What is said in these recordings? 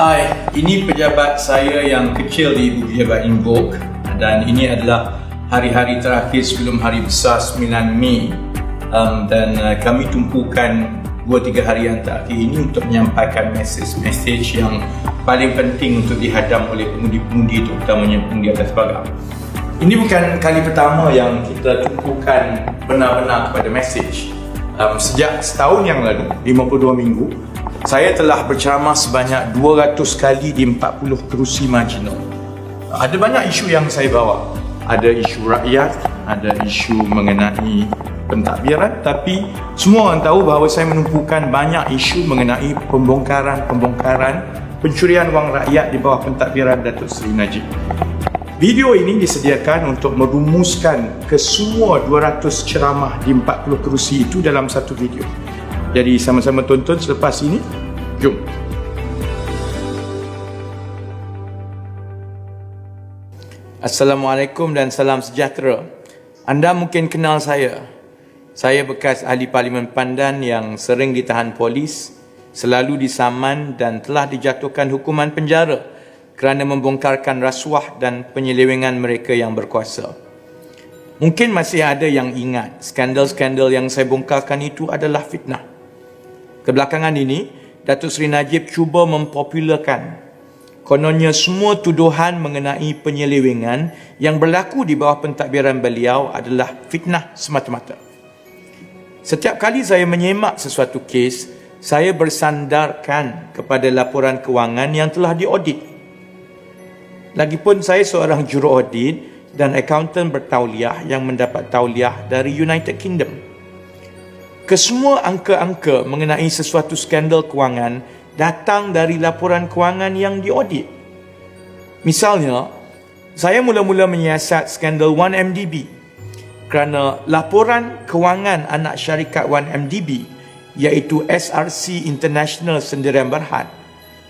Hai, ini pejabat saya yang kecil di Ibu Pejabat Invoke dan ini adalah hari-hari terakhir sebelum hari besar 9 Mei dan kami tumpukan 2-3 hari yang terakhir ini untuk menyampaikan mesej yang paling penting untuk dihadam oleh pengundi-pengundi, terutamanya pengundi atas pagar. Ini bukan kali pertama yang kita tumpukan benar-benar kepada mesej. Sejak setahun yang lalu, 52 minggu, saya telah berceramah sebanyak 200 kali di 40 kerusi marginal. Ada banyak isu yang saya bawa. Ada isu rakyat, ada isu mengenai pentadbiran, tapi semua orang tahu bahawa saya menumpukan banyak isu mengenai pembongkaran pencurian wang rakyat di bawah pentadbiran Datuk Seri Najib. Video ini disediakan untuk merumuskan ke semua 200 ceramah di 40 kerusi itu dalam satu video. Jadi sama-sama tonton selepas ini. Jom. Assalamualaikum dan salam sejahtera. Anda mungkin kenal saya. Saya bekas ahli Parlimen Pandan yang sering ditahan polis, selalu disaman dan telah dijatuhkan hukuman penjara kerana membongkarkan rasuah dan penyelewengan mereka yang berkuasa. Mungkin masih ada yang ingat skandal-skandal yang saya bongkarkan itu adalah fitnah. Kebelakangan ini, Datuk Seri Najib cuba mempopularkan kononnya semua tuduhan mengenai penyelewengan yang berlaku di bawah pentadbiran beliau adalah fitnah semata-mata. Setiap kali saya menyemak sesuatu kes, saya bersandarkan kepada laporan kewangan yang telah diaudit. Lagipun saya seorang juraaudit dan akauntan bertauliah yang mendapat tauliah dari United Kingdom. Kesemua angka-angka mengenai sesuatu skandal kewangan datang dari laporan kewangan yang diaudit. Misalnya, saya mula-mula menyiasat skandal 1MDB kerana laporan kewangan anak syarikat 1MDB iaitu SRC International Sendirian Berhad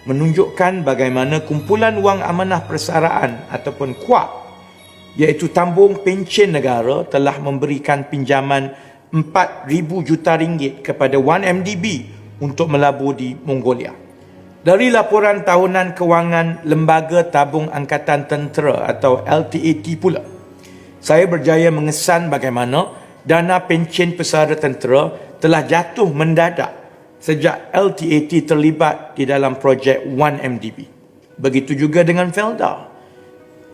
menunjukkan bagaimana kumpulan wang amanah persaraan ataupun KUAP iaitu tabung pencen negara telah memberikan pinjaman 4,000 juta ringgit kepada 1MDB untuk melabur di Mongolia. Dari laporan tahunan kewangan Lembaga Tabung Angkatan Tentera atau LTAT pula, saya berjaya mengesan bagaimana dana pencen pesara tentera telah jatuh mendadak sejak LTAT terlibat di dalam projek 1MDB. Begitu juga dengan Felda.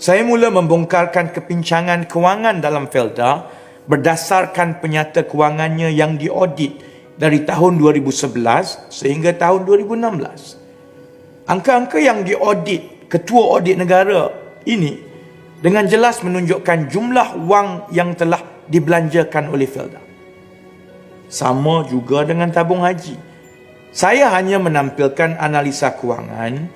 Saya mula membongkarkan kepincangan kewangan dalam Felda berdasarkan penyata kewangannya yang diaudit dari tahun 2011 sehingga tahun 2016. Angka-angka yang diaudit Ketua Audit Negara ini dengan jelas menunjukkan jumlah wang yang telah dibelanjakan oleh Felda. Sama juga dengan tabung haji. Saya hanya menampilkan analisa kewangan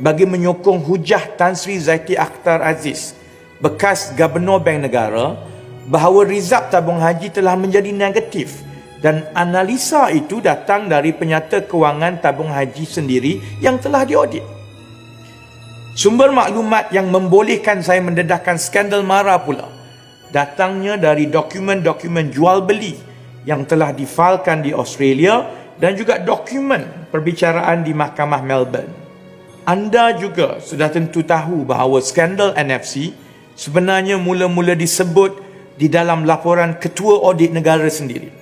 bagi menyokong hujah Tan Sri Zaiti Akhtar Aziz, bekas Gubernur Bank Negara, bahawa rizab tabung haji telah menjadi negatif dan analisa itu datang dari penyata kewangan tabung haji sendiri yang telah diaudit. Sumber maklumat yang membolehkan saya mendedahkan skandal MARA pula datangnya dari dokumen-dokumen jual beli yang telah difalkan di Australia dan juga dokumen perbicaraan di Mahkamah Melbourne. Anda juga sudah tentu tahu bahawa skandal NFC sebenarnya mula-mula disebut di dalam laporan Ketua Audit Negara sendiri.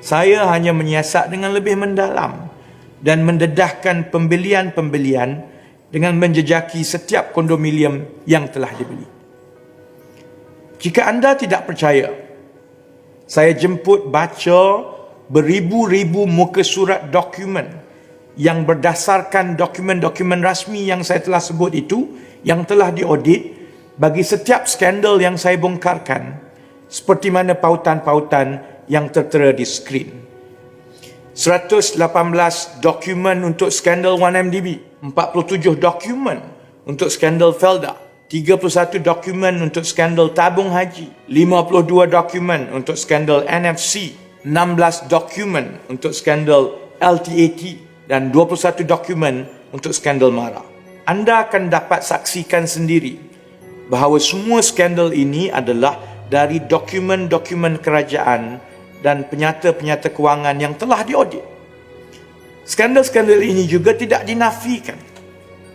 Saya hanya menyiasat dengan lebih mendalam dan mendedahkan pembelian-pembelian dengan menjejaki setiap kondominium yang telah dibeli. Jika anda tidak percaya, saya jemput baca beribu-ribu muka surat dokumen yang berdasarkan dokumen-dokumen rasmi yang saya telah sebut itu, yang telah diaudit bagi setiap skandal yang saya bongkarkan, seperti mana pautan-pautan yang tertera di skrin. 118 dokumen untuk skandal 1MDB, 47 dokumen untuk skandal Felda, 31 dokumen untuk skandal tabung haji, 52 dokumen untuk skandal NFC, 16 dokumen untuk skandal LTAT dan 21 dokumen untuk skandal MARA. Anda akan dapat saksikan sendiri bahawa semua skandal ini adalah dari dokumen-dokumen kerajaan dan penyata-penyata kewangan yang telah diaudit. Skandal-skandal ini juga tidak dinafikan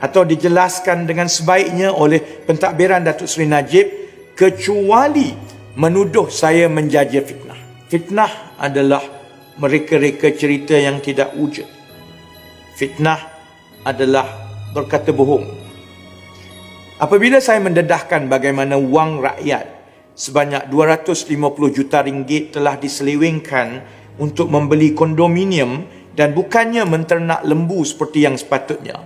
atau dijelaskan dengan sebaiknya oleh pentadbiran Datuk Seri Najib, kecuali menuduh saya menjaja fitnah. Fitnah adalah mereka-reka cerita yang tidak wujud. Fitnah adalah berkata bohong. Apabila saya mendedahkan bagaimana wang rakyat sebanyak 250 juta ringgit telah diselewengkan untuk membeli kondominium dan bukannya menternak lembu seperti yang sepatutnya,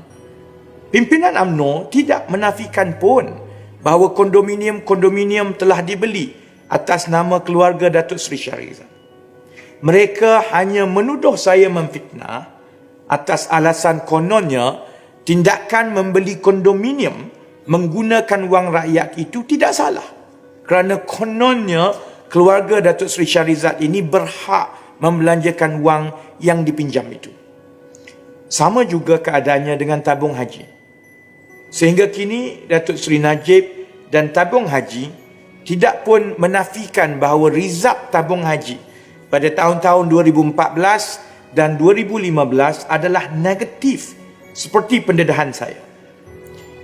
pimpinan UMNO tidak menafikan pun bahawa kondominium telah dibeli atas nama keluarga Datuk Seri Shahrizal. Mereka hanya menuduh saya memfitnah atas alasan kononnya tindakan membeli kondominium menggunakan wang rakyat itu tidak salah, kerana kononnya keluarga Datuk Seri Shahrizal ini berhak membelanjakan wang yang dipinjam itu. Sama juga keadaannya dengan tabung haji. Sehingga kini Datuk Seri Najib dan tabung haji tidak pun menafikan bahawa rizab tabung haji pada tahun-tahun 2014 dan 2015 adalah negatif seperti pendedahan saya.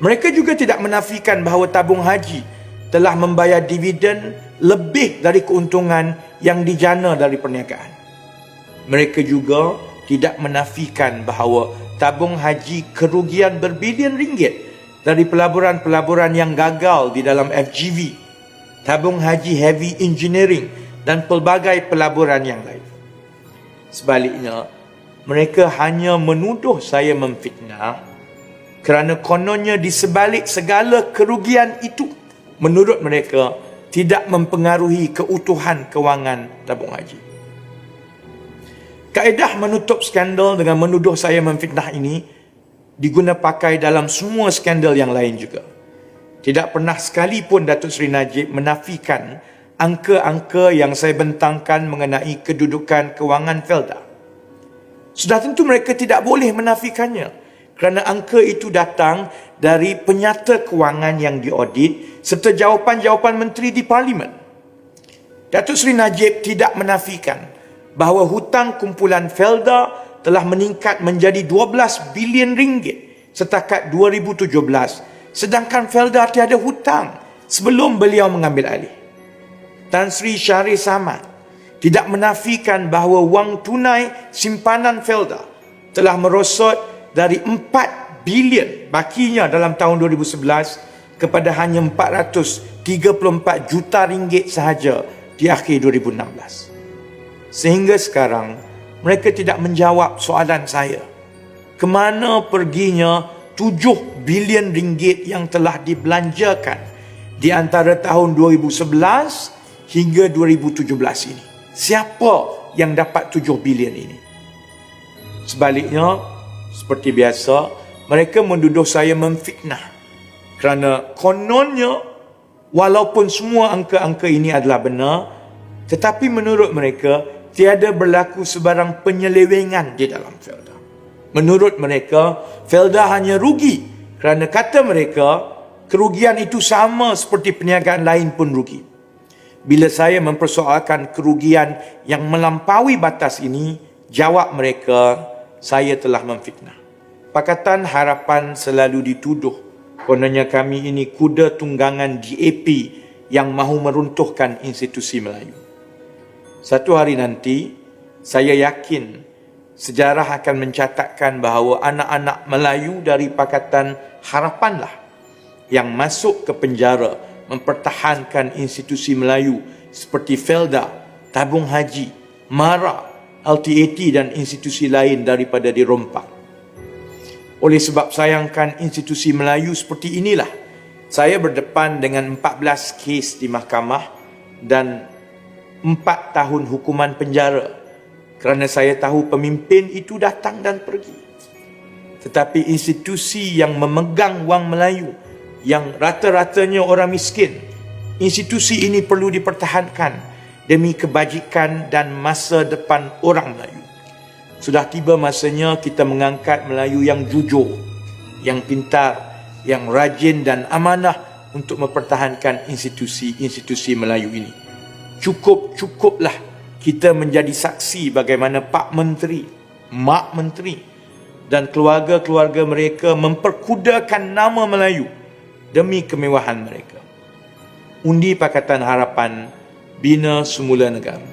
Mereka juga tidak menafikan bahawa tabung haji telah membayar dividen lebih dari keuntungan yang dijana dari perniagaan. Mereka juga tidak menafikan bahawa tabung haji kerugian berbilion ringgit dari pelaburan-pelaburan yang gagal di dalam FGV, tabung haji heavy engineering dan pelbagai pelaburan yang lain. Sebaliknya, mereka hanya menuduh saya memfitnah kerana kononnya di sebalik segala kerugian itu, menurut mereka, tidak mempengaruhi keutuhan kewangan tabung haji. Kaedah menutup skandal dengan menuduh saya memfitnah ini diguna pakai dalam semua skandal yang lain juga. Tidak pernah sekalipun Datuk Seri Najib menafikan angka-angka yang saya bentangkan mengenai kedudukan kewangan Felda. Sudah tentu mereka tidak boleh menafikannya, kerana angka itu datang dari penyata kewangan yang diaudit serta jawapan-jawapan menteri di Parlimen. Datuk Seri Najib tidak menafikan bahawa hutang kumpulan Felda telah meningkat menjadi 12 bilion ringgit setakat 2017, sedangkan Felda tiada hutang sebelum beliau mengambil alih. Tan Sri Shahri Samad tidak menafikan bahawa wang tunai simpanan Felda telah merosot dari 4 bilion bakinya dalam tahun 2011 kepada hanya 434 juta ringgit sahaja di akhir 2016. Sehingga sekarang, mereka tidak menjawab soalan saya. Kemana perginya 7 bilion ringgit yang telah dibelanjakan di antara tahun 2011 hingga 2017 ini? Siapa yang dapat 7 bilion ini? Sebaliknya, seperti biasa, mereka menduduh saya memfitnah kerana kononnya walaupun semua angka-angka ini adalah benar, tetapi menurut mereka tiada berlaku sebarang penyelewengan di dalam Felda. Menurut mereka, Felda hanya rugi kerana kata mereka kerugian itu sama seperti perniagaan lain pun rugi. Bila saya mempersoalkan kerugian yang melampaui batas ini, jawab mereka, saya telah memfitnah. Pakatan Harapan selalu dituduh kononnya kami ini kuda tunggangan DAP yang mahu meruntuhkan institusi Melayu. Satu hari nanti, saya yakin sejarah akan mencatatkan bahawa anak-anak Melayu dari Pakatan Harapanlah yang masuk ke penjara mempertahankan institusi Melayu seperti Felda, Tabung Haji, MARA, LTAT dan institusi lain daripada dirompak. Oleh sebab sayangkan institusi Melayu seperti inilah, saya berdepan dengan 14 kes di mahkamah dan 4 tahun hukuman penjara kerana saya tahu pemimpin itu datang dan pergi. Tetapi institusi yang memegang wang Melayu, yang rata-ratanya orang miskin, institusi ini perlu dipertahankan demi kebajikan dan masa depan orang Melayu. Sudah tiba masanya kita mengangkat Melayu yang jujur, yang pintar, yang rajin dan amanah untuk mempertahankan institusi-institusi Melayu ini. Cukuplah kita menjadi saksi bagaimana Pak Menteri, Mak Menteri dan keluarga-keluarga mereka memperkudakan nama Melayu demi kemewahan mereka. Undi Pakatan Harapan bina semula negara.